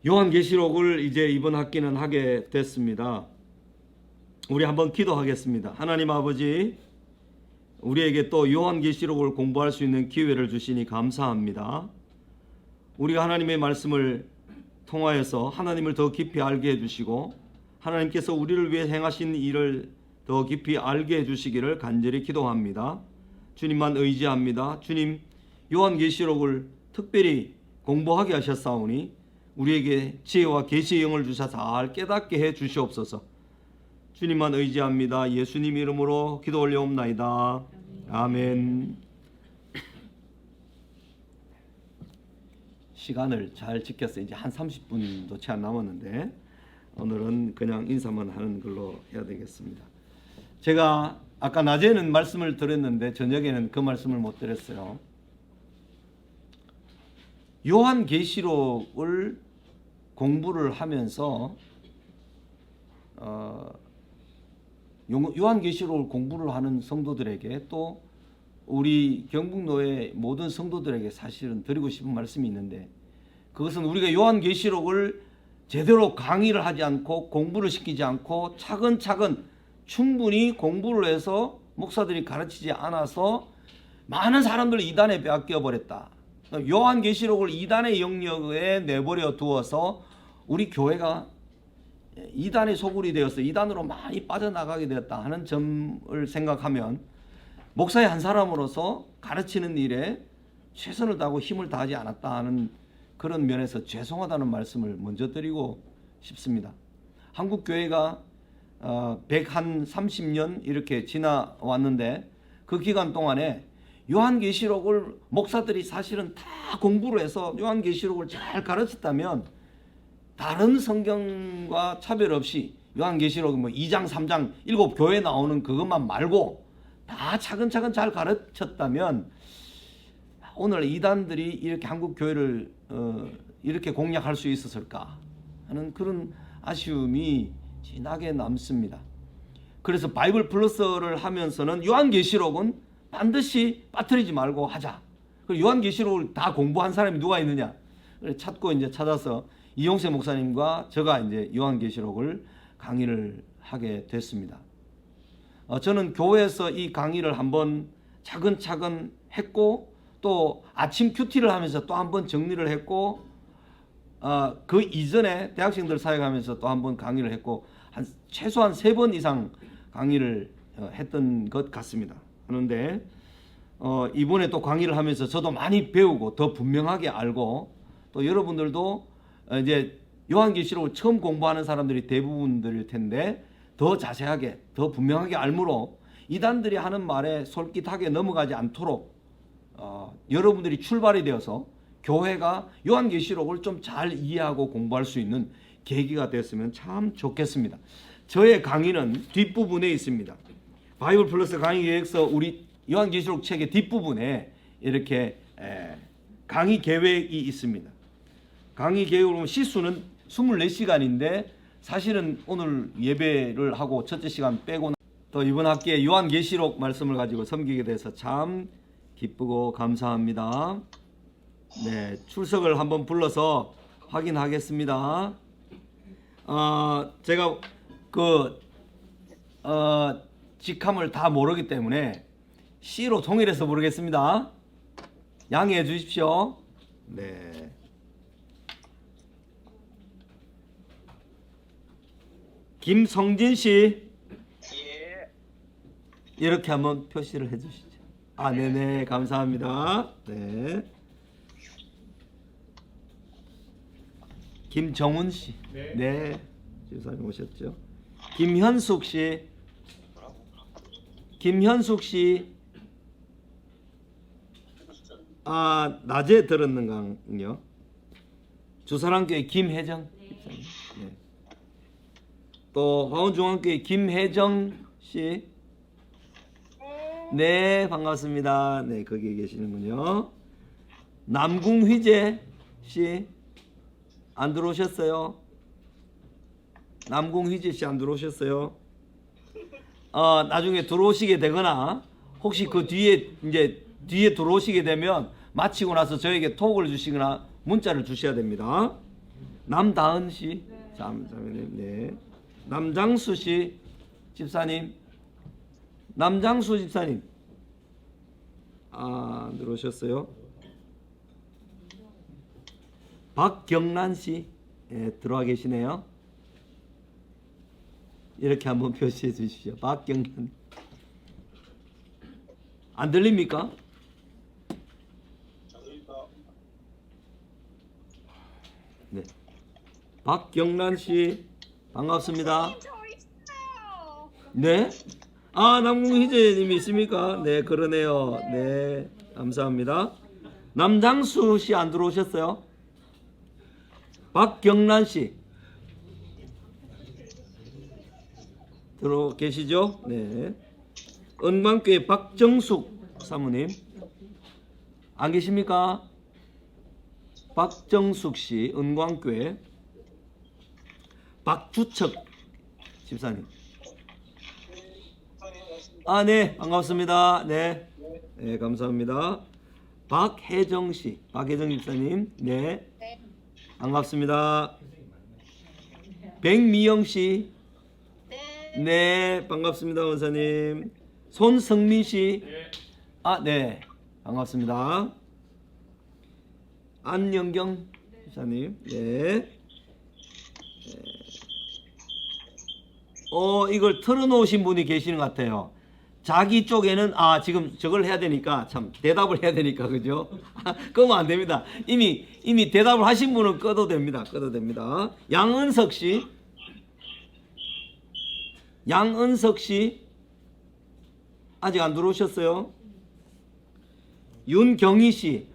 요한계시록을 이제 이번 학기는 하게 됐습니다. 우리 한번 기도하겠습니다. 하나님 아버지, 우리에게 또 요한계시록을 공부할 수 있는 기회를 주시니 감사합니다. 우리가 하나님의 말씀을 통하여서 하나님을 더 깊이 알게 해주시고 하나님께서 우리를 위해 행하신 일을 더 깊이 알게 해주시기를 간절히 기도합니다. 주님만 의지합니다. 주님, 요한계시록을 특별히 공부하게 하셨사오니 우리에게 지혜와 계시의 영을 주사 잘 깨닫게 해 주시옵소서. 주님만 의지합니다. 예수님 이름으로 기도 올려옵나이다. 아멘. 시간을 잘 지켰어요. 이제 한 30분도 채 안 남았는데 오늘은 그냥 인사만 하는 걸로 해야 되겠습니다. 제가 아까 낮에는 말씀을 드렸는데 저녁에는 그 말씀을 못 드렸어요. 요한계시록을 공부를 하면서 요한계시록을 공부를 하는 성도들에게 또 우리 경북노회 모든 성도들에게 사실은 드리고 싶은 말씀이 있는데, 그것은 우리가 요한계시록을 제대로 강의를 하지 않고 공부를 시키지 않고 차근차근 충분히 공부를 해서 목사들이 가르치지 않아서 많은 사람들을 이단에 빼앗겨 버렸다. 요한계시록을 이단의 영역에 내버려 두어서 우리 교회가 이단의 소굴이 되어서 이단으로 많이 빠져나가게 되었다 하는 점을 생각하면 목사의 한 사람으로서 가르치는 일에 최선을 다하고 힘을 다하지 않았다 하는 그런 면에서 죄송하다는 말씀을 먼저 드리고 싶습니다. 한국 교회가 130년 이렇게 지나왔는데 그 기간 동안에 요한계시록을 목사들이 사실은 다 공부를 해서 요한계시록을 잘 가르쳤다면 다른 성경과 차별 없이 요한계시록 2장 3장 7교회 나오는 그것만 말고 다 차근차근 잘 가르쳤다면 오늘 이단들이 이렇게 한국 교회를 이렇게 공략할 수 있었을까 하는 그런 아쉬움이 진하게 남습니다. 그래서 바이블 플러스를 하면서는 요한계시록은 반드시 빠뜨리지 말고 하자. 그리고 요한계시록을 다 공부한 사람이 누가 있느냐? 찾고 이제 찾아서 이용세 목사님과 제가 이제 요한계시록을 강의를 하게 됐습니다. 저는 교회에서 이 강의를 한번 차근차근 했고 또 아침 큐티를 하면서 또 한번 정리를 했고 그 이전에 대학생들 사역하면서 또 한번 강의를 했고 최소한 3번 이상 강의를 했던 것 같습니다. 그런데 이번에 또 강의를 하면서 저도 많이 배우고 더 분명하게 알고 또 여러분들도 이제 요한계시록을 처음 공부하는 사람들이 대부분들일 텐데 더 자세하게 더 분명하게 알므로 이단들이 하는 말에 솔깃하게 넘어가지 않도록 여러분들이 출발이 되어서 교회가 요한계시록을 좀 잘 이해하고 공부할 수 있는 계기가 됐으면 참 좋겠습니다. 저의 강의는 뒷부분에 있습니다. 바이블 플러스 강의 계획서 우리 요한계시록 책의 뒷부분에 이렇게 강의 계획이 있습니다. 강의 계획을 보면 시수는 24시간인데 사실은 오늘 예배를 하고 첫째 시간 빼고 또 이번 학기에 요한계시록 말씀을 가지고 섬기게 돼서 참 기쁘고 감사합니다. 네, 출석을 한번 불러서 확인하겠습니다. 제가 직함을 다 모르기 때문에 C로 통일해서 부르겠습니다. 양해해 주십시오. 네. 김성진 씨. 예. 이렇게 한번 표시를 해 주시죠. 네네, 감사합니다. 네. 김정훈 씨. 네. 지사님 오셨죠? 김현숙 씨. 김현숙 씨. 낮에 들었는가요? 주사랑교회 김혜정. 네. 또 화원중앙교회 김혜정 씨. 네, 반갑습니다. 네, 거기 계시는군요. 남궁휘재 씨 안 들어오셨어요? 남궁휘재 씨 안 들어오셨어요? 나중에 들어오시게 되거나 혹시 그 뒤에 들어오시게 되면 마치고 나서 저에게 톡을 주시거나 문자를 주셔야 됩니다. 남다은 씨, 잠시만요. 네. 남장수 씨 집사님, 남장수 집사님, 들어오셨어요? 박경란 씨, 예, 들어와 계시네요. 이렇게 한번 표시해 주십시오. 박경란. 안 들립니까? 네. 박경란 씨 반갑습니다. 네. 남궁희재님이 있습니까? 네, 그러네요. 네, 감사합니다. 남장수 씨 안 들어오셨어요? 박경란 씨 들어 계시죠? 네. 은광교회 박정숙 사모님 안 계십니까? 박정숙 씨, 은광교회. 박주척 집사님. 네, 반갑습니다. 네, 네, 감사합니다. 박혜정 씨, 박혜정 집사님, 네, 반갑습니다. 백미영 씨, 네, 반갑습니다, 원사님. 손성민 씨, 네, 반갑습니다. 안영경 집사님, 네. 이걸 틀어놓으신 분이 계시는 것 같아요. 자기 쪽에는 지금 저걸 해야 되니까 참 대답을 해야 되니까 그죠? 그러면 안 됩니다. 이미 대답을 하신 분은 꺼도 됩니다. 꺼도 됩니다. 양은석 씨, 양은석 씨 아직 안 들어오셨어요? 윤경희 씨,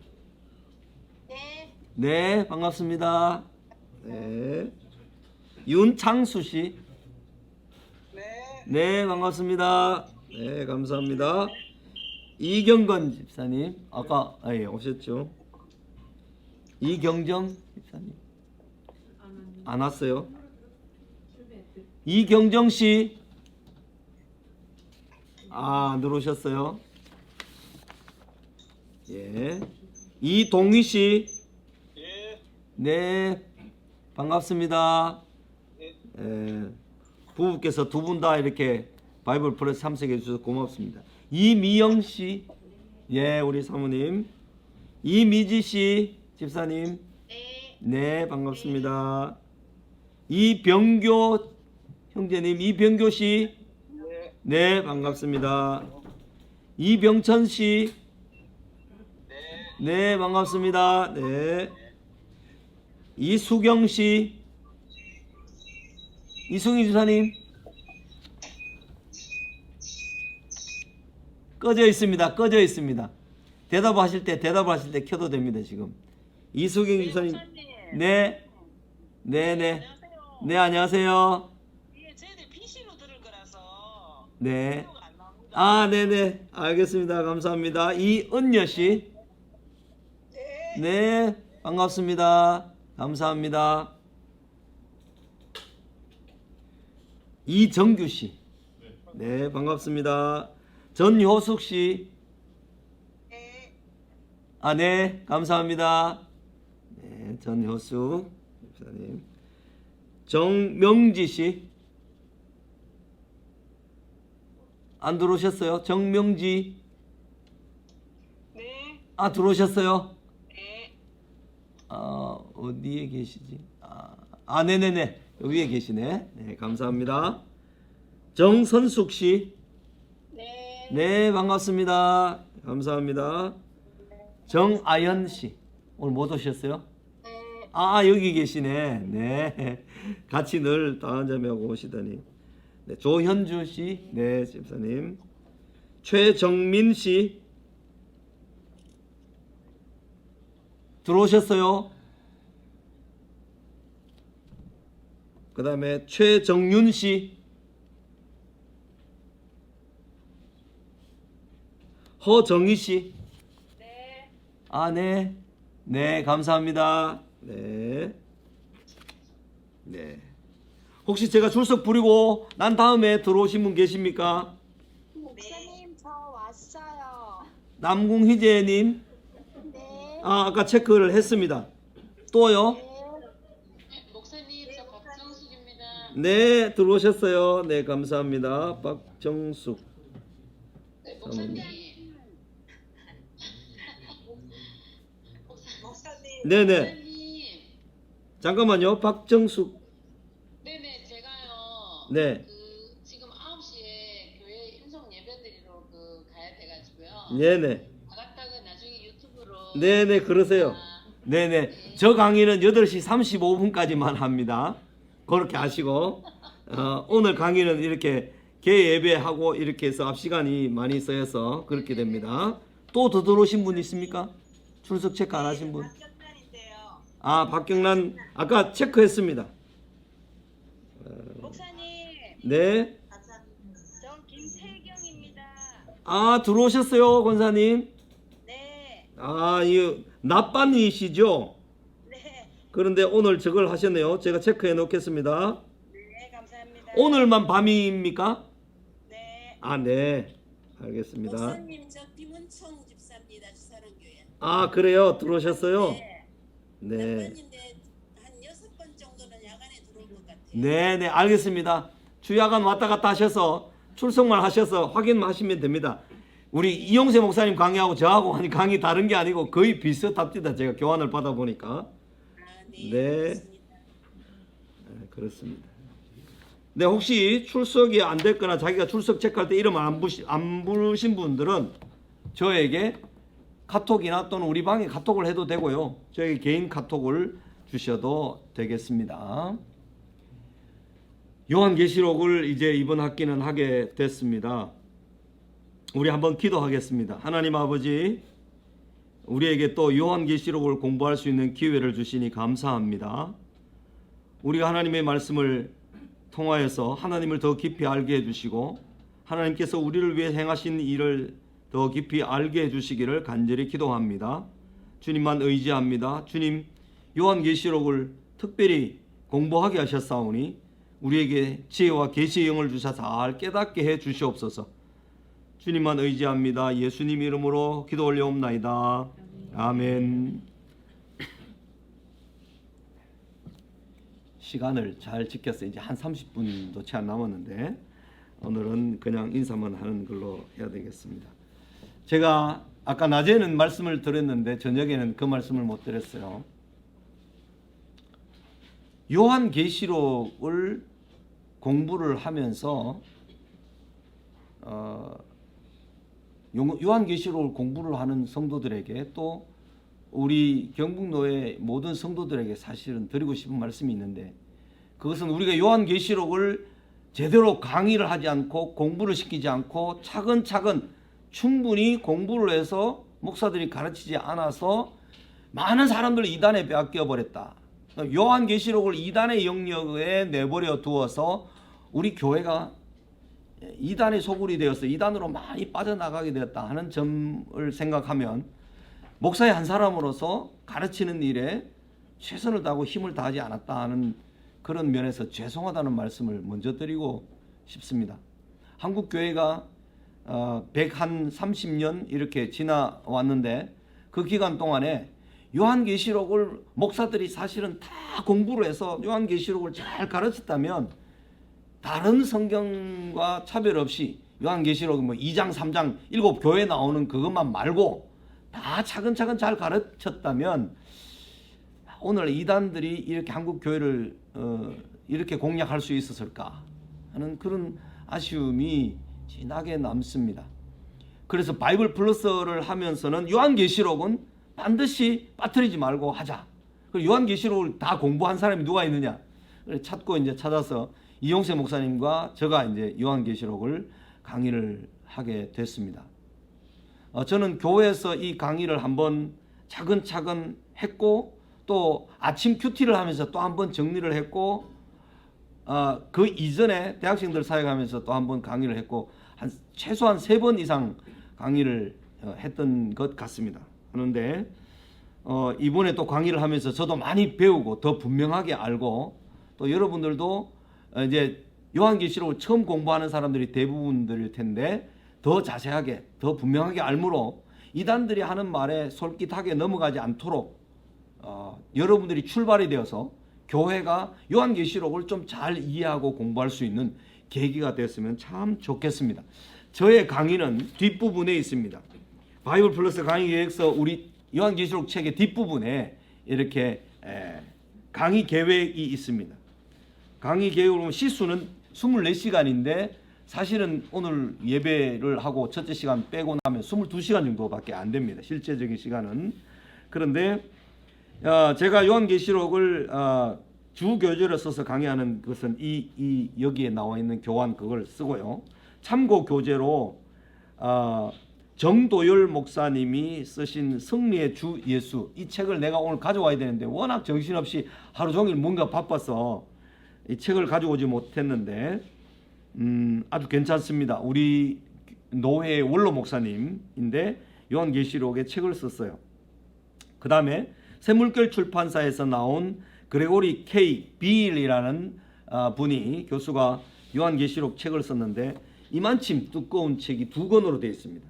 네, 반갑습니다. 네. 윤창수 씨, 네, 반갑습니다. 네, 감사합니다. 이경건 집사님, 아까 오셨죠? 이경정 집사님 안 왔어요? 이경정 씨, 안 들어오셨어요? 예. 이동희 씨, 네, 반갑습니다. 부부께서 두 분 다 이렇게 바이블 플러스 참석해 주셔서 고맙습니다. 이미영 씨, 예, 우리 사모님. 이미지 씨 집사님, 네, 반갑습니다. 이병교 형제님, 이병교 씨, 네, 반갑습니다. 이병천 씨, 네, 반갑습니다. 네. 이수경 씨, 이승희 집사님 꺼져 있습니다. 꺼져 있습니다. 대답하실 때 켜도 됩니다. 지금 이수경 집사님, 네, 네, 네, 네, 안녕하세요. 이게 저희들 PC로 들을 거라서 네, 안 나옵니다. 네네, 알겠습니다. 감사합니다. 이은여 씨, 네, 반갑습니다. 감사합니다. 이정규 씨, 네, 반갑습니다. 전효숙 씨, 네, 감사합니다. 네, 전효숙 집사님. 정명지 씨, 안 들어오셨어요? 정명지, 네. 들어오셨어요? 네. 어디에 계시지? 네네네, 여기 위에 계시네. 네, 감사합니다. 정선숙 씨, 네. 네, 반갑습니다. 감사합니다. 정아연 씨, 오늘 못 오셨어요? 여기 계시네. 네, 같이 늘 다한자매하고 오시더니. 네, 조현주 씨, 네, 집사님. 최정민 씨, 들어오셨어요? 그 다음에 최정윤 씨, 허정희 씨, 네. 네, 네, 감사합니다. 네, 네. 혹시 제가 출석 부리고 난 다음에 들어오신 분 계십니까? 목사님 저 왔어요. 남궁희재님, 네. 아까 체크를 했습니다. 또요? 네, 들어오셨어요. 네, 감사합니다. 박정숙 네, 사모님. 목사님. 네네. 목사님. 잠깐만요. 박정숙. 네네, 제가요. 네. 지금 9시에 교회 인성 예배드리러 가야 돼가지고요. 네네. 나갔다가 나중에 유튜브로. 네네, 그러세요. 네네. 저 강의는 8시 35분까지만 합니다. 그렇게 하시고, 오늘 강의는 이렇게 개 예배하고 이렇게 해서 앞 시간이 많이 써서 그렇게 됩니다. 또 더 들어오신 분 있습니까? 출석 체크 안 하신 분? 박경란인데요. 아, 박경란 아까 체크했습니다. 목사님, 네. 저 김태경입니다. 아, 들어오셨어요, 권사님. 네, 아, 이 낮밤이시죠? 네, 그런데 오늘 저걸 하셨네요. 제가 체크해 놓겠습니다. 네, 감사합니다. 오늘만 밤입니까? 네. 아, 네. 알겠습니다. 목사님, 저 김은총 집사입니다. 주사랑교회. 아, 그래요? 들어오셨어요? 네. 네. 몇 번인데 한 6번 정도는 야간에 들어올 것 같아요. 네, 네, 알겠습니다. 주야간 왔다 갔다 하셔서 출석만 하셔서 확인만 하시면 됩니다. 우리 이용세 목사님 강의하고 저하고 하니 강의 다른 게 아니고 거의 비슷합니다. 제가 교환을 받아 보니까. 아, 네. 네. 그렇습니다. 네, 그렇습니다. 네, 혹시 출석이 안 됐거나 자기가 출석 체크할 때 이름 안 부르신 분들은 저에게 카톡이나 또는 우리 방에 카톡을 해도 되고요. 저에게 개인 카톡을 주셔도 되겠습니다. 요한계시록을 이제 이번 학기는 하게 됐습니다. 우리 한번 기도하겠습니다. 하나님 아버지, 우리에게 또 요한계시록을 공부할 수 있는 기회를 주시니 감사합니다. 우리가 하나님의 말씀을 통하여서 하나님을 더 깊이 알게 해주시고 하나님께서 우리를 위해 행하신 일을 더 깊이 알게 해주시기를 간절히 기도합니다. 주님만 의지합니다. 주님, 요한계시록을 특별히 공부하게 하셨사오니 우리에게 지혜와 계시의 영을 주사 잘 깨닫게 해 주시옵소서. 주님만 의지합니다. 예수님 이름으로 기도 올려옵나이다. 아멘. 시간을 잘 지켰어요. 이제 한 30분도 채 안 남았는데 오늘은 그냥 인사만 하는 걸로 해야 되겠습니다. 제가 아까 낮에는 말씀을 드렸는데 저녁에는 그 말씀을 못 드렸어요. 요한계시록을 공부를 하면서 요한계시록을 공부를 하는 성도들에게 또 우리 경북노회 모든 성도들에게 사실은 드리고 싶은 말씀이 있는데 그것은 우리가 요한계시록을 제대로 강의를 하지 않고 공부를 시키지 않고 차근차근 충분히 공부를 해서 목사들이 가르치지 않아서 많은 사람들을 이단에 빼앗겨 버렸다. 요한계시록을 이단의 영역에 내버려 두어서 우리 교회가 이단의 소굴이 되어서 이단으로 많이 빠져나가게 되었다 하는 점을 생각하면 목사의 한 사람으로서 가르치는 일에 최선을 다하고 힘을 다하지 않았다 하는 그런 면에서 죄송하다는 말씀을 먼저 드리고 싶습니다. 한국 교회가 130년 이렇게 지나왔는데 그 기간 동안에 요한계시록을 목사들이 사실은 다 공부를 해서 요한계시록을 잘 가르쳤다면 다른 성경과 차별 없이 요한계시록 2장 3장 7교회 나오는 그것만 말고 다 차근차근 잘 가르쳤다면 오늘 이단들이 이렇게 한국 교회를 이렇게 공략할 수 있었을까 하는 그런 아쉬움이 진하게 남습니다. 그래서 바이블 플러스를 하면서는 요한계시록은 반드시 빠뜨리지 말고 하자. 그리고 요한계시록을 다 공부한 사람이 누가 있느냐? 찾고 이제 찾아서 이용세 목사님과 제가 이제 요한계시록을 강의를 하게 됐습니다. 저는 교회에서 이 강의를 한번 차근차근 했고 또 아침 큐티를 하면서 또 한번 정리를 했고 그 이전에 대학생들 사역하면서 또 한번 강의를 했고 최소한 3번 이상 강의를 했던 것 같습니다. 그런데 이번에 또 강의를 하면서 저도 많이 배우고 더 분명하게 알고 또 여러분들도 이제 요한계시록을 처음 공부하는 사람들이 대부분들일 텐데 더 자세하게 더 분명하게 알므로 이단들이 하는 말에 솔깃하게 넘어가지 않도록 여러분들이 출발이 되어서 교회가 요한계시록을 좀 잘 이해하고 공부할 수 있는 계기가 됐으면 참 좋겠습니다. 저의 강의는 뒷부분에 있습니다. 바이블 플러스 강의 계획서 우리 요한계시록 책의 뒷부분에 이렇게 강의 계획이 있습니다. 강의 계획을 보면 시수는 24시간인데 사실은 오늘 예배를 하고 첫째 시간 빼고 나면 22시간 정도밖에 안 됩니다. 실제적인 시간은. 그런데 제가 요한계시록을 주 교재를 써서 강의하는 것은 이 여기에 나와 있는 교환 그걸 쓰고요. 참고 교재로 정도열 목사님이 쓰신 승리의 주 예수 이 책을 내가 오늘 가져와야 되는데 워낙 정신없이 하루 종일 뭔가 바빠서 이 책을 가져오지 못했는데 아주 괜찮습니다. 우리 노회 원로 목사님인데 요한계시록에 책을 썼어요. 그 다음에 새물결 출판사에서 나온 그레고리 K. 빌이라는 분이 교수가 요한계시록 책을 썼는데 이만큼 두꺼운 책이 2권으로 되어 있습니다.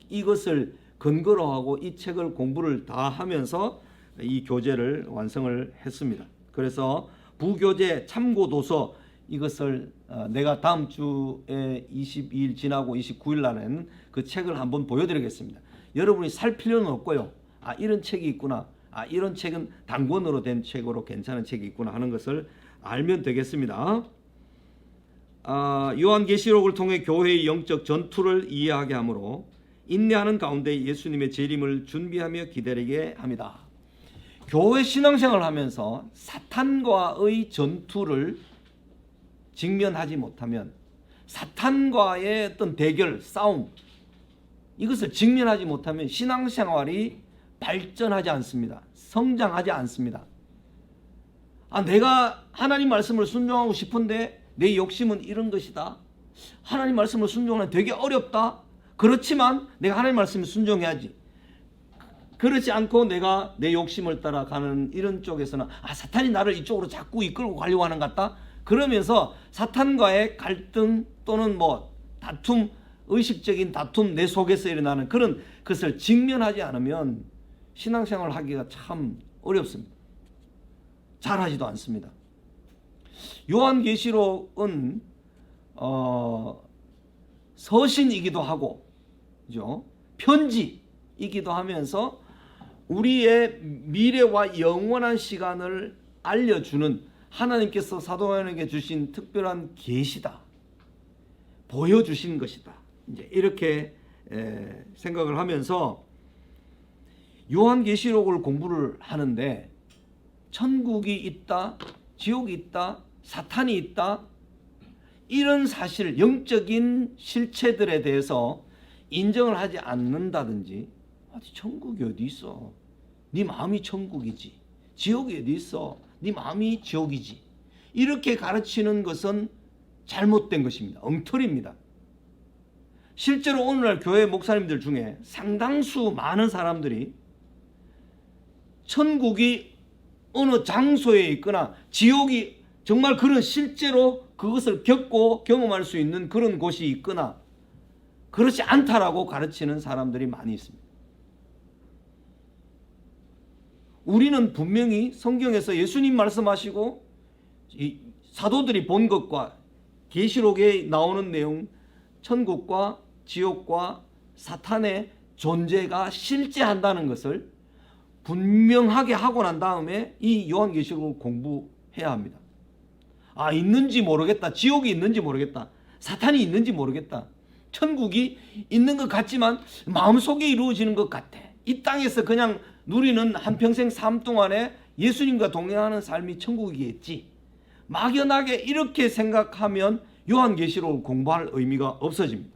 이것을 근거로 하고 이 책을 공부를 다 하면서 이 교재를 완성을 했습니다. 그래서 부교재 참고도서 이것을 내가 다음 주에 22일 지나고 29일 날은 그 책을 한번 보여드리겠습니다. 여러분이 살 필요는 없고요. 이런 책이 있구나. 이런 책은 단권으로 된 책으로 괜찮은 책이 있구나 하는 것을 알면 되겠습니다. 요한계시록을 통해 교회의 영적 전투를 이해하게 하므로 인내하는 가운데 예수님의 재림을 준비하며 기다리게 합니다. 교회 신앙생활을 하면서 사탄과의 전투를 직면하지 못하면 사탄과의 어떤 대결, 싸움 이것을 직면하지 못하면 신앙생활이 발전하지 않습니다. 성장하지 않습니다. 내가 하나님 말씀을 순종하고 싶은데 내 욕심은 이런 것이다. 하나님 말씀을 순종하는 되게 어렵다. 그렇지만 내가 하나님 말씀을 순종해야지. 그렇지 않고 내가 내 욕심을 따라가는 이런 쪽에서는 사탄이 나를 이쪽으로 자꾸 이끌고 가려고 하는 것 같다. 그러면서 사탄과의 갈등 또는 다툼, 의식적인 다툼 내 속에서 일어나는 그런 것을 직면하지 않으면 신앙생활을 하기가 참 어렵습니다. 잘하지도 않습니다. 요한계시록은 서신이기도 하고 그죠? 편지이기도 하면서 우리의 미래와 영원한 시간을 알려주는 하나님께서 사도 요한에게 주신 특별한 계시다. 보여주신 것이다. 이제 이렇게 생각을 하면서 요한계시록을 공부를 하는데 천국이 있다, 지옥이 있다, 사탄이 있다 이런 사실, 영적인 실체들에 대해서 인정을 하지 않는다든지 천국이 어디 있어? 네 마음이 천국이지. 지옥이 어디 있어? 네 마음이 지옥이지. 이렇게 가르치는 것은 잘못된 것입니다. 엉터리입니다. 실제로 오늘날 교회 목사님들 중에 상당수 많은 사람들이 천국이 어느 장소에 있거나 지옥이 정말 그런 실제로 그것을 겪고 경험할 수 있는 그런 곳이 있거나 그렇지 않다라고 가르치는 사람들이 많이 있습니다. 우리는 분명히 성경에서 예수님 말씀하시고 사도들이 본 것과 계시록에 나오는 내용, 천국과 지옥과 사탄의 존재가 실제한다는 것을 분명하게 하고 난 다음에 이 요한계시록을 공부해야 합니다. 있는지 모르겠다. 지옥이 있는지 모르겠다. 사탄이 있는지 모르겠다. 천국이 있는 것 같지만 마음속에 이루어지는 것 같아. 이 땅에서 그냥 누리는 한평생 삶 동안에 예수님과 동행하는 삶이 천국이겠지. 막연하게 이렇게 생각하면 요한계시록을 공부할 의미가 없어집니다.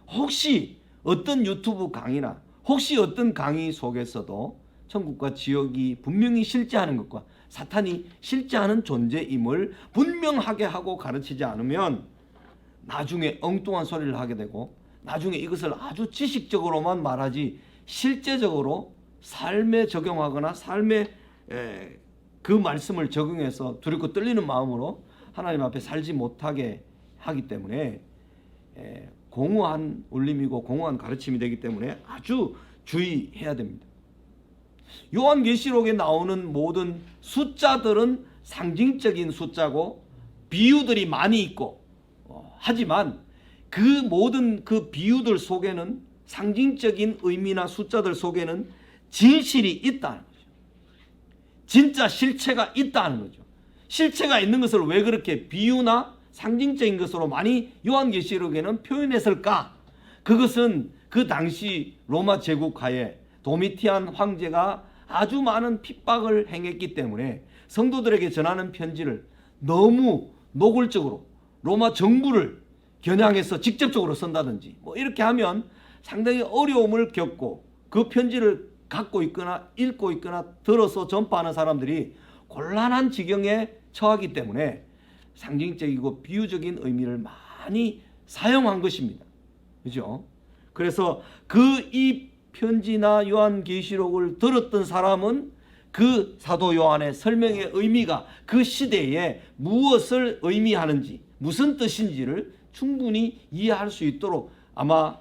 혹시 어떤 유튜브 강의나 혹시 어떤 강의 속에서도 천국과 지옥이 분명히 실제하는 것과 사탄이 실제하는 존재임을 분명하게 하고 가르치지 않으면 나중에 엉뚱한 소리를 하게 되고 나중에 이것을 아주 지식적으로만 말하지 실제적으로 삶에 적용하거나 삶에 그 말씀을 적용해서 두렵고 떨리는 마음으로 하나님 앞에 살지 못하게 하기 때문에 공허한 울림이고 공허한 가르침이 되기 때문에 아주 주의해야 됩니다. 요한계시록에 나오는 모든 숫자들은 상징적인 숫자고 비유들이 많이 있고 하지만 그 모든 그 비유들 속에는 상징적인 의미나 숫자들 속에는 진실이 있다는 거죠. 진짜 실체가 있다는 거죠. 실체가 있는 것을 왜 그렇게 비유나 상징적인 것으로 많이 요한계시록에는 표현했을까? 그것은 그 당시 로마 제국 하에 도미티안 황제가 아주 많은 핍박을 행했기 때문에 성도들에게 전하는 편지를 너무 노골적으로 로마 정부를 겨냥해서 직접적으로 쓴다든지 뭐 이렇게 하면 상당히 어려움을 겪고 그 편지를 갖고 있거나 읽고 있거나 들어서 전파하는 사람들이 곤란한 지경에 처하기 때문에 상징적이고 비유적인 의미를 많이 사용한 것입니다. 그죠? 그래서 그 이 편지나 요한계시록을 들었던 사람은 그 사도 요한의 설명의 의미가 그 시대에 무엇을 의미하는지 무슨 뜻인지를 충분히 이해할 수 있도록 아마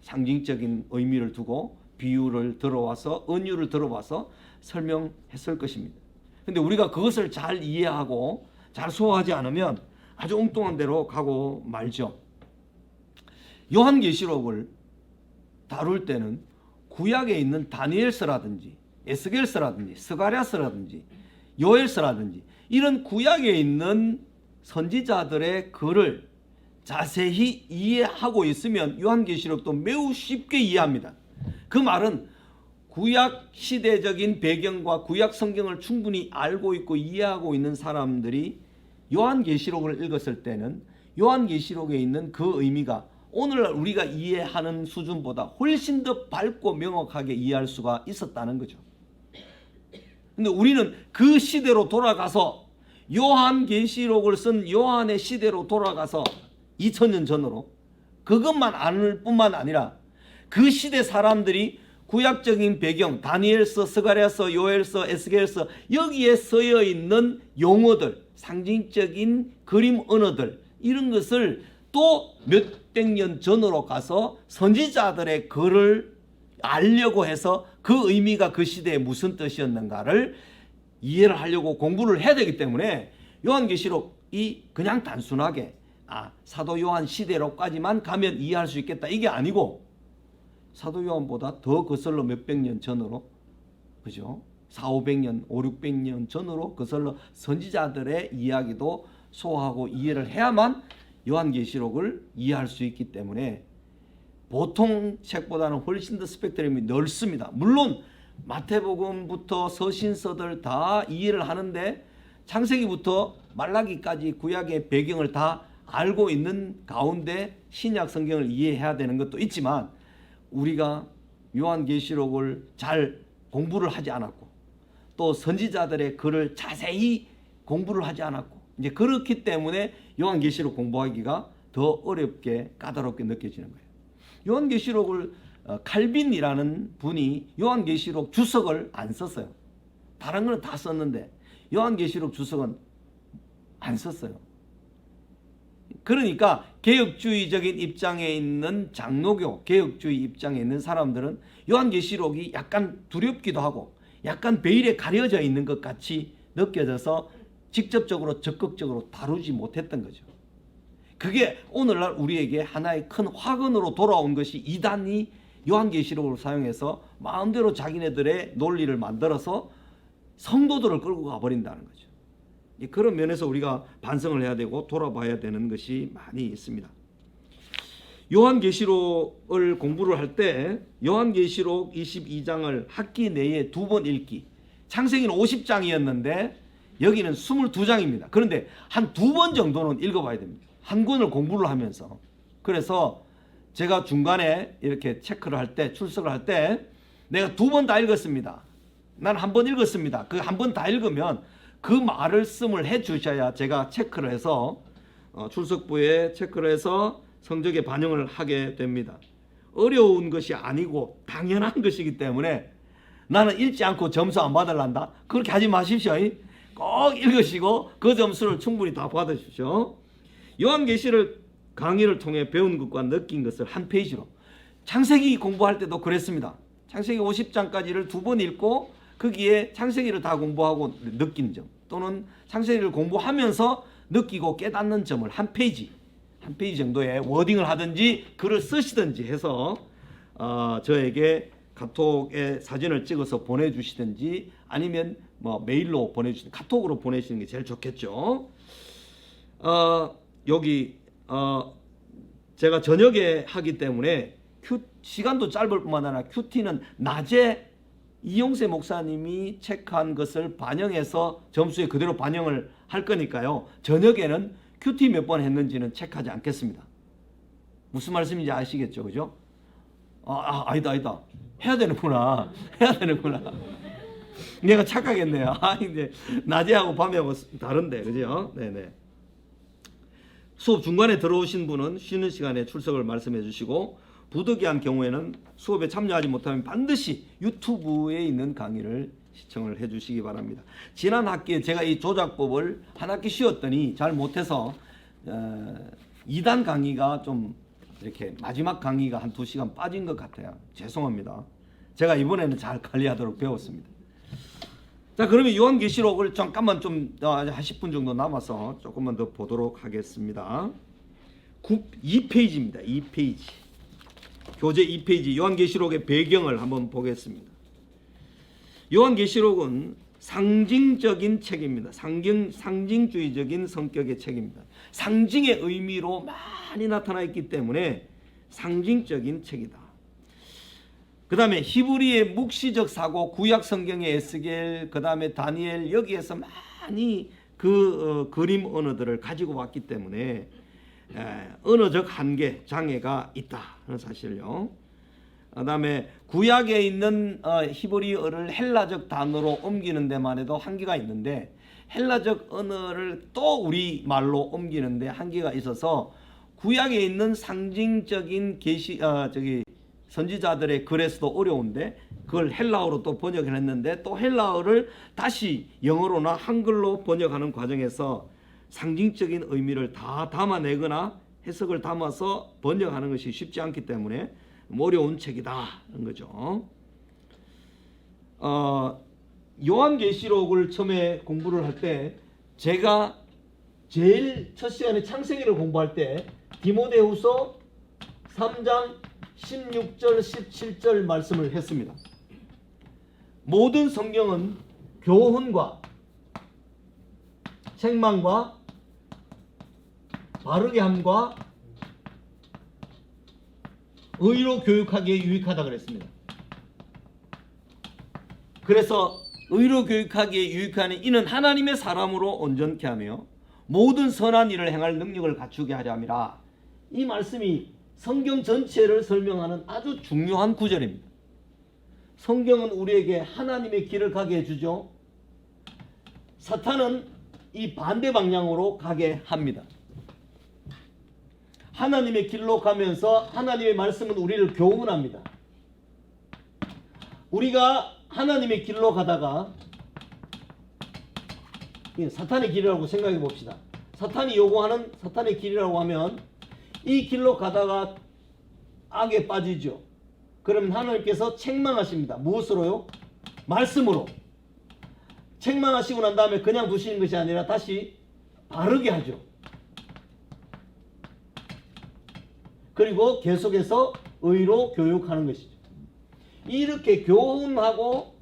상징적인 의미를 두고 비유를 들어와서 은유를 들어와서 설명했을 것입니다. 근데 우리가 그것을 잘 이해하고 잘 소화하지 않으면 아주 엉뚱한 데로 가고 말죠. 요한계시록을 다룰 때는 구약에 있는 다니엘서라든지 에스겔서라든지 스가랴서라든지 요엘서라든지 이런 구약에 있는 선지자들의 글을 자세히 이해하고 있으면 요한계시록도 매우 쉽게 이해합니다. 그 말은 구약 시대적인 배경과 구약 성경을 충분히 알고 있고 이해하고 있는 사람들이 요한계시록을 읽었을 때는 요한계시록에 있는 그 의미가 오늘날 우리가 이해하는 수준보다 훨씬 더 밝고 명확하게 이해할 수가 있었다는 거죠. 근데 우리는 그 시대로 돌아가서 요한계시록을 쓴 요한의 시대로 돌아가서 2000년 전으로 그것만 아는 뿐만 아니라 그 시대 사람들이 구약적인 배경, 다니엘서, 스가랴서, 요엘서, 에스겔서 여기에 쓰여 있는 용어들, 상징적인 그림 언어들 이런 것을 또 몇백 년 전으로 가서 선지자들의 글을 알려고 해서 그 의미가 그 시대에 무슨 뜻이었는가를 이해를 하려고 공부를 해야 되기 때문에 요한계시록이 그냥 단순하게 사도 요한 시대로까지만 가면 이해할 수 있겠다 이게 아니고 사도 요한보다 더 거슬러 몇백 년 전으로 그죠? 400~500년, 500~600년 전으로 거슬러 선지자들의 이야기도 소화하고 이해를 해야만 요한계시록을 이해할 수 있기 때문에 보통 책보다는 훨씬 더 스펙트럼이 넓습니다. 물론 마태복음부터 서신서들 다 이해를 하는데 창세기부터 말라기까지 구약의 배경을 다 알고 있는 가운데 신약 성경을 이해해야 되는 것도 있지만 우리가 요한계시록을 잘 공부를 하지 않았고 또 선지자들의 글을 자세히 공부를 하지 않았고 이제 그렇기 때문에 요한계시록 공부하기가 더 어렵게 까다롭게 느껴지는 거예요. 요한계시록을 칼빈이라는 분이 요한계시록 주석을 안 썼어요. 다른 거는 다 썼는데 요한계시록 주석은 안 썼어요. 그러니까 개혁주의적인 입장에 있는 장로교, 개혁주의 입장에 있는 사람들은 요한계시록이 약간 두렵기도 하고 약간 베일에 가려져 있는 것 같이 느껴져서 직접적으로 적극적으로 다루지 못했던 거죠. 그게 오늘날 우리에게 하나의 큰 화근으로 돌아온 것이 이단이 요한계시록을 사용해서 마음대로 자기네들의 논리를 만들어서 성도들을 끌고 가버린다는 거죠. 그런 면에서 우리가 반성을 해야 되고 돌아봐야 되는 것이 많이 있습니다. 요한계시록을 공부를 할 때 요한계시록 22장을 학기 내에 2번 읽기. 창세기는 50장이었는데 여기는 22장입니다. 그런데 한 2번 정도는 읽어봐야 됩니다. 한 권을 공부를 하면서. 그래서 제가 중간에 이렇게 체크를 할 때, 출석을 할 때 내가 2번 다 읽었습니다. 난 한 번 읽었습니다. 그 한 번 다 읽으면 그 말을 씀을 해 주셔야 제가 체크를 해서 출석부에 체크를 해서 성적에 반영을 하게 됩니다. 어려운 것이 아니고 당연한 것이기 때문에 나는 읽지 않고 점수 안 받을란다? 그렇게 하지 마십시오. 꼭 읽으시고 그 점수를 충분히 다 받으십시오. 요한계시를 강의를 통해 배운 것과 느낀 것을 한 페이지로 창세기 공부할 때도 그랬습니다. 창세기 50장까지를 2번 읽고 거기에 창세기를 다 공부하고 느낀 점, 또는 창세기를 공부하면서 느끼고 깨닫는 점을 한 페이지 정도의 워딩을 하든지 글을 쓰시든지 해서 저에게 카톡에 사진을 찍어서 보내주시든지 아니면 뭐 메일로 보내주시든 카톡으로 보내시는 게 제일 좋겠죠. 여기 제가 저녁에 하기 때문에 시간도 짧을 뿐만 아니라 큐티는 낮에 이용세 목사님이 체크한 것을 반영해서 점수에 그대로 반영을 할 거니까요. 저녁에는 큐티 몇 번 했는지는 체크하지 않겠습니다. 무슨 말씀인지 아시겠죠? 그죠? 아니다. 해야 되는구나. 내가 착각했네요. 이제 낮에 하고 밤에 하고 다른데, 그죠? 네네. 수업 중간에 들어오신 분은 쉬는 시간에 출석을 말씀해 주시고, 부득이한 경우에는 수업에 참여하지 못하면 반드시 유튜브에 있는 강의를 시청을 해 주시기 바랍니다. 지난 학기에 제가 이 조작법을 한 학기 쉬었더니 잘 못해서 2단 강의가 좀 이렇게 마지막 강의가 한 2시간 빠진 것 같아요. 죄송합니다. 제가 이번에는 잘 관리하도록 배웠습니다. 자, 그러면 요한계시록을 잠깐만 좀 한 10분 정도 남아서 조금만 더 보도록 하겠습니다. 2페이지입니다. 2페이지. 교재 2페이지 요한계시록의 배경을 한번 보겠습니다. 요한계시록은 상징적인 책입니다. 상징주의적인 성격의 책입니다. 상징의 의미로 많이 나타나 있기 때문에 상징적인 책이다. 그 다음에 히브리의 묵시적 사고, 구약 성경의 에스겔, 그 다음에 다니엘, 여기에서 많이 그 그림 언어들을 가지고 왔기 때문에 언어적 한계, 장애가 있다는 사실요. 그 다음에 구약에 있는 히브리어를 헬라적 단어로 옮기는 데만 해도 한계가 있는데, 헬라적 언어를 또 우리말로 옮기는 데 한계가 있어서 구약에 있는 상징적인 선지자들의 글에서도 어려운데 그걸 헬라어로 또 번역을 했는데, 또 헬라어를 다시 영어로나 한글로 번역하는 과정에서 상징적인 의미를 다 담아내거나 해석을 담아서 번역하는 것이 쉽지 않기 때문에 어려운 책이다는 거죠. 요한계시록을 처음에 공부를 할 때 제가 제일 첫 시간에 창세기를 공부할 때 디모데후서 3장 16절 17절 말씀을 했습니다. 모든 성경은 교훈과 책망과 바르게 함과 의로 교육하기에 유익하다 그랬습니다. 그래서 의로 교육하기에 유익한 이는 하나님의 사람으로 온전케 하며 모든 선한 일을 행할 능력을 갖추게 하려 함이라. 이 말씀이 성경 전체를 설명하는 아주 중요한 구절입니다. 성경은 우리에게 하나님의 길을 가게 해주죠. 사탄은 이 반대 방향으로 가게 합니다. 하나님의 길로 가면서 하나님의 말씀은 우리를 교훈합니다. 우리가 하나님의 길로 가다가 사탄의 길이라고 생각해 봅시다. 사탄이 요구하는 사탄의 길이라고 하면 이 길로 가다가 악에 빠지죠. 그러면 하나님께서 책망하십니다. 무엇으로요? 말씀으로. 책망하시고 난 다음에 그냥 두시는 것이 아니라 다시 바르게 하죠. 그리고 계속해서 의로 교육하는 것이죠. 이렇게 교훈하고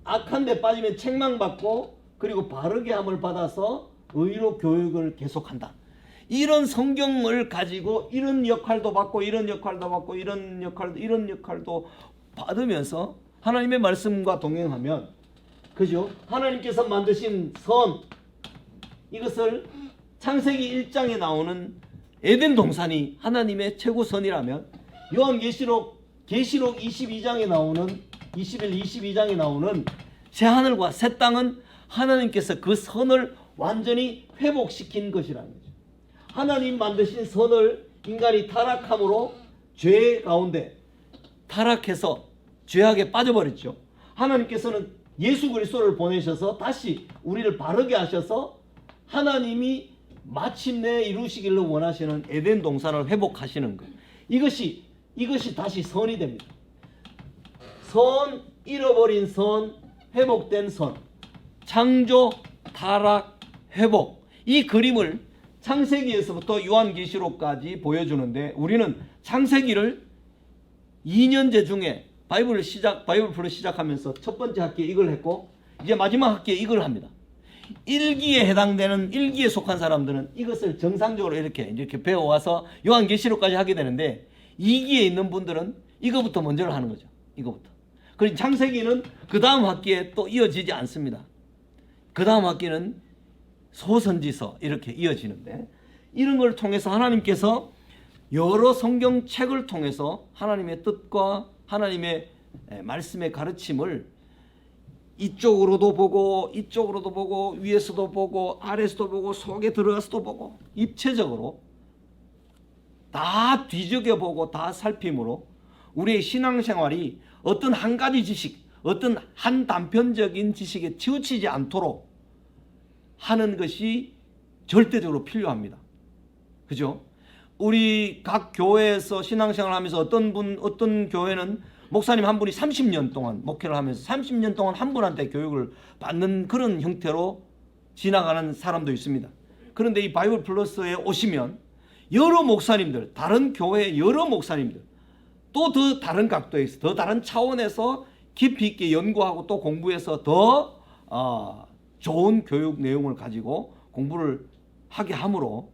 악한 데 빠지면 책망받고 그리고 바르게 함을 받아서 의로 교육을 계속한다. 이런 성경을 가지고 이런 역할도 받고 이런 역할도 받고 이런 역할도 받으면서 하나님의 말씀과 동행하면, 그죠? 하나님께서 만드신 선, 이것을 창세기 1장에 나오는 에덴 동산이 하나님의 최고선이라면, 요한계시록 계시록 22장에 나오는 21, 22장에 나오는 새 하늘과 새 땅은 하나님께서 그 선을 완전히 회복시킨 것이라는 거죠. 하나님 만드신 선을 인간이 타락함으로 죄 가운데 타락해서 죄악에 빠져버렸죠. 하나님께서는 예수 그리스도를 보내셔서 다시 우리를 바르게 하셔서 하나님이 마침내 이루시기를 원하시는 에덴 동산을 회복하시는 것. 이것이 다시 선이 됩니다. 선, 잃어버린 선, 회복된 선. 창조, 타락, 회복. 이 그림을 창세기에서부터 요한계시록까지 보여주는데 우리는 창세기를 2년제 중에 바이블 풀을 시작하면서 첫 번째 학기에 이걸 했고 이제 마지막 학기에 이걸 합니다. 1기에 해당되는 1기에 속한 사람들은 이것을 정상적으로 이렇게 배워와서 요한계시록까지 하게 되는데 2기에 있는 분들은 이거부터 먼저 하는 거죠. 이거부터. 그리고 창세기는 그 다음 학기에 또 이어지지 않습니다. 그 다음 학기는 소선지서 이렇게 이어지는데 이런 걸 통해서 하나님께서 여러 성경책을 통해서 하나님의 뜻과 하나님의 말씀의 가르침을 이쪽으로도 보고 이쪽으로도 보고 위에서도 보고 아래서도 보고 속에 들어가서도 보고 입체적으로 다 뒤적여보고 다 살핌으로 우리의 신앙생활이 어떤 한 가지 지식, 어떤 한 단편적인 지식에 치우치지 않도록 하는 것이 절대적으로 필요합니다. 그죠? 우리 각 교회에서 신앙생활 하면서 어떤 교회는 목사님 한 분이 30년 동안 목회를 하면서 30년 동안 한 분한테 교육을 받는 그런 형태로 지나가는 사람도 있습니다. 그런데 이 바이블 플러스에 오시면 여러 목사님들, 다른 교회의 여러 목사님들, 또 더 다른 각도에서, 더 다른 차원에서 깊이 있게 연구하고 또 공부해서 더 좋은 교육 내용을 가지고 공부를 하게 함으로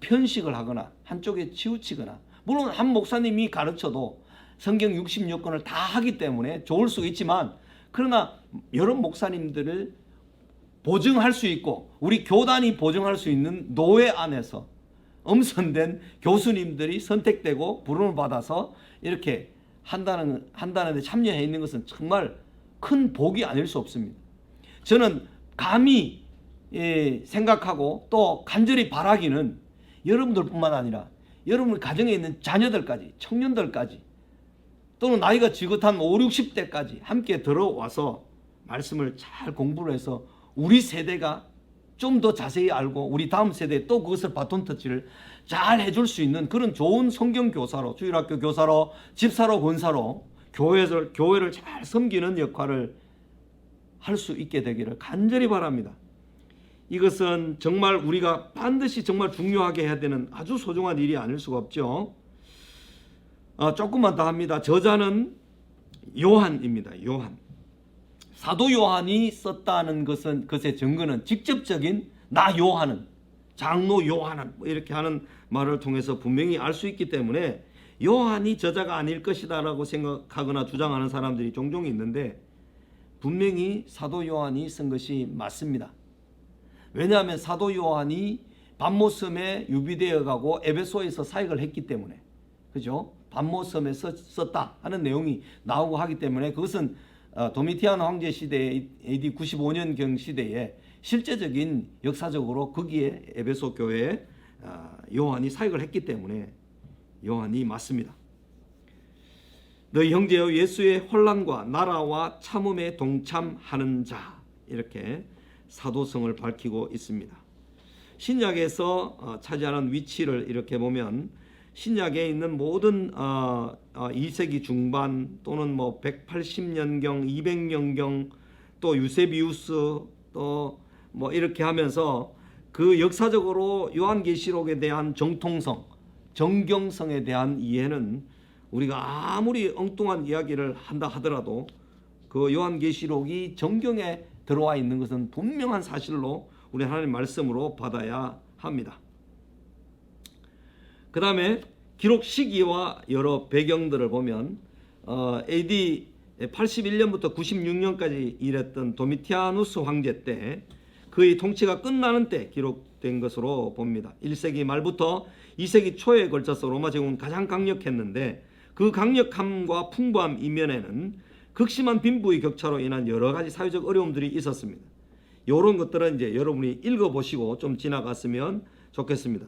편식을 하거나 한쪽에 치우치거나, 물론 한 목사님이 가르쳐도 성경 66권을 다 하기 때문에 좋을 수 있지만, 그러나 여러 목사님들을 보증할 수 있고 우리 교단이 보증할 수 있는 노회 안에서 엄선된 교수님들이 선택되고 부름을 받아서 이렇게 한다는 데 참여해 있는 것은 정말 큰 복이 아닐 수 없습니다. 저는 감히 생각하고 또 간절히 바라기는 여러분들뿐만 아니라 여러분 가정에 있는 자녀들까지, 청년들까지, 또는 나이가 지긋한 5, 60대까지 함께 들어와서 말씀을 잘 공부를 해서 우리 세대가 좀 더 자세히 알고 우리 다음 세대에 또 그것을 바톤 터치를 잘 해줄 수 있는 그런 좋은 성경 교사로, 주일학교 교사로, 집사로, 권사로 교회를 잘 섬기는 역할을 할 수 있게 되기를 간절히 바랍니다. 이것은 정말 우리가 반드시 정말 중요하게 해야 되는 아주 소중한 일이 아닐 수가 없죠. 조금만 더 합니다. 저자는 요한입니다. 요한. 사도 요한이 썼다는 것의 증거는 직접적인 나 요한은, 장로 요한은 이렇게 하는 말을 통해서 분명히 알 수 있기 때문에 요한이 저자가 아닐 것이다라고 생각하거나 주장하는 사람들이 종종 있는데 분명히 사도 요한이 쓴 것이 맞습니다. 왜냐하면 사도 요한이 반모섬에 유비되어 가고 에베소에서 사역을 했기 때문에, 그죠? 반모섬에 썼다 하는 내용이 나오고 하기 때문에 그것은 도미티안 황제 시대에 AD 95년경 시대에 실제적인 역사적으로 거기에 에베소 교회에 요한이 사역을 했기 때문에 요한이 맞습니다. 너희 형제여 예수의 혼란과 나라와 참음에 동참하는 자, 이렇게 사도성을 밝히고 있습니다. 신약에서 차지하는 위치를 이렇게 보면 신약에 있는 모든 2세기 중반 또는 180년경, 200년경, 또 유세비우스, 또 이렇게 하면서 그 역사적으로 요한계시록에 대한 정통성, 정경성에 대한 이해는 우리가 아무리 엉뚱한 이야기를 한다 하더라도 그 요한계시록이 정경에 들어와 있는 것은 분명한 사실로 우리 하나님 말씀으로 받아야 합니다. 그 다음에 기록 시기와 여러 배경들을 보면 AD 81년부터 96년까지 일했던 도미티아누스 황제 때 그의 통치가 끝나는 때 기록된 것으로 봅니다. 1세기 말부터 2세기 초에 걸쳐서 로마 제국은 가장 강력했는데 그 강력함과 풍부함 이면에는 극심한 빈부의 격차로 인한 여러 가지 사회적 어려움들이 있었습니다. 이런 것들은 이제 여러분이 읽어보시고 좀 지나갔으면 좋겠습니다.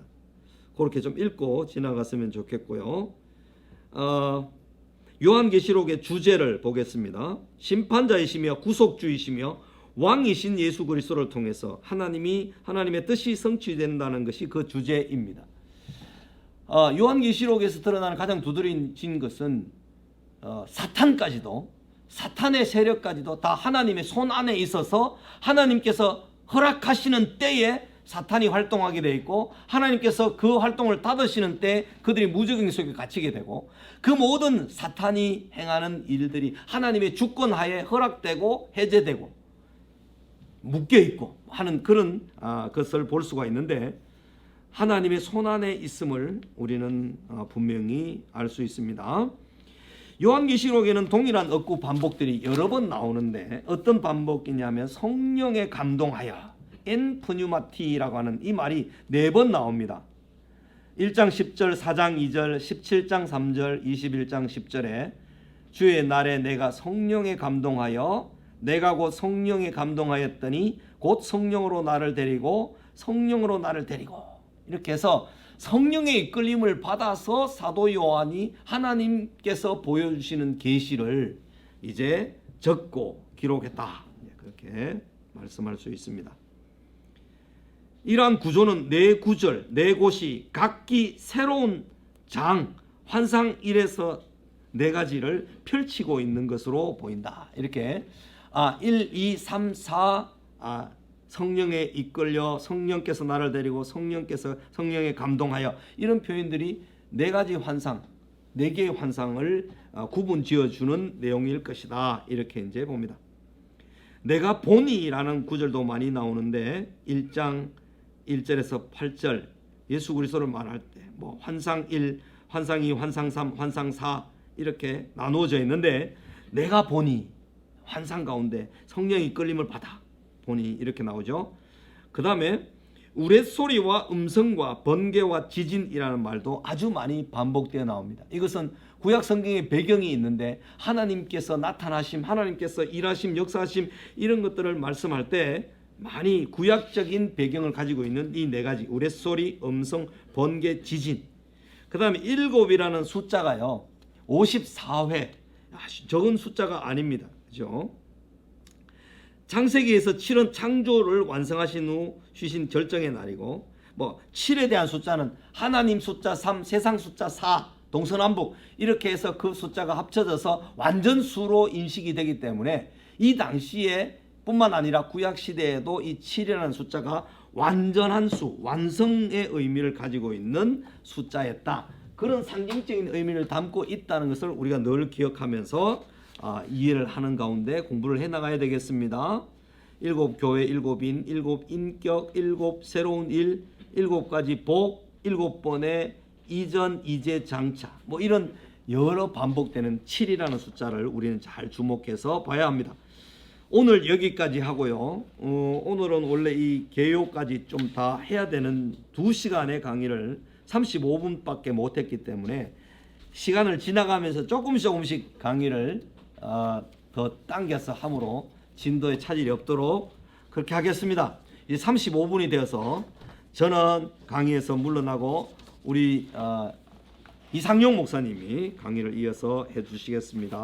그렇게 좀 읽고 지나갔으면 좋겠고요. 요한계시록의 주제를 보겠습니다. 심판자이시며 구속주이시며 왕이신 예수 그리스도를 통해서 하나님의 뜻이 성취된다는 것이 그 주제입니다. 요한계시록에서 드러나는 가장 두드러진 것은 사탄까지도, 사탄의 세력까지도 다 하나님의 손 안에 있어서 하나님께서 허락하시는 때에 사탄이 활동하게 되어 있고, 하나님께서 그 활동을 닫으시는 때 그들이 무적행 속에 갇히게 되고, 그 모든 사탄이 행하는 일들이 하나님의 주권하에 허락되고 해제되고 묶여있고 하는 그런 것을 볼 수가 있는데, 하나님의 손 안에 있음을 우리는 분명히 알 수 있습니다. 요한계시록에는 동일한 억구 반복들이 여러 번 나오는데, 어떤 반복이냐면 성령에 감동하여, 엔 프뉴마티라고 하는 이 말이 4번 나옵니다. 1장 10절, 4장 2절, 17장 3절, 21장 10절에 주의 날에 내가 성령에 감동하여, 내가 곧 성령에 감동하였더니 곧 성령으로 나를 데리고, 성령으로 나를 데리고, 이렇게 해서 성령의 이끌림을 받아서 사도 요한이 하나님께서 보여주시는 계시를 이제 적고 기록했다, 그렇게 말씀할 수 있습니다. 이러한 구조는 4구절, 4곳이 각기 새로운 장, 환상 1에서 4가지를 펼치고 있는 것으로 보인다. 이렇게 1, 2, 3, 4 성령에 이끌려, 성령께서 나를 데리고, 성령에 감동하여, 이런 표현들이 4가지 환상, 4개의 환상을 구분 지어주는 내용일 것이다. 이렇게 이제 봅니다. 내가 보니라는 구절도 많이 나오는데, 1장 1절에서 8절 예수 그리스도를 말할 때 뭐 환상 1, 환상 2, 환상 3, 환상 4 이렇게 나누어져 있는데, 내가 보니 환상 가운데 성령의 이끌림을 받아 보니 이렇게 나오죠. 그 다음에 우레소리와 음성과 번개와 지진이라는 말도 아주 많이 반복되어 나옵니다. 이것은 구약 성경의 배경이 있는데, 하나님께서 나타나심, 하나님께서 일하심, 역사하심, 이런 것들을 말씀할 때 많이 구약적인 배경을 가지고 있는 이 4가지, 우레소리, 음성, 번개, 지진. 그 다음에 7이라는 숫자가요 54회, 적은 숫자가 아닙니다. 그죠? 창세기에서 7은 창조를 완성하신 후 쉬신 절정의 날이고, 뭐 7에 대한 숫자는 하나님 숫자 3, 세상 숫자 4, 동서남북 이렇게 해서 그 숫자가 합쳐져서 완전수로 인식이 되기 때문에, 이 당시에 뿐만 아니라 구약 시대에도 이 7이라는 숫자가 완전한 수, 완성의 의미를 가지고 있는 숫자였다. 그런 상징적인 의미를 담고 있다는 것을 우리가 늘 기억하면서 이해를 하는 가운데 공부를 해나가야 되겠습니다. 7 교회, 7인, 7 인격, 7 새로운 일, 7가지 복, 7번의 이전, 이제, 장차, 뭐 이런 여러 반복되는 7이라는 숫자를 우리는 잘 주목해서 봐야 합니다. 오늘 여기까지 하고요. 오늘은 원래 이 개요까지 좀 다 해야 되는 2시간의 강의를 35분밖에 못했기 때문에, 시간을 지나가면서 조금씩 강의를 더 당겨서 함으로 진도에 차질이 없도록 그렇게 하겠습니다. 이제 35분이 되어서 저는 강의에서 물러나고 우리 이상용 목사님이 강의를 이어서 해주시겠습니다.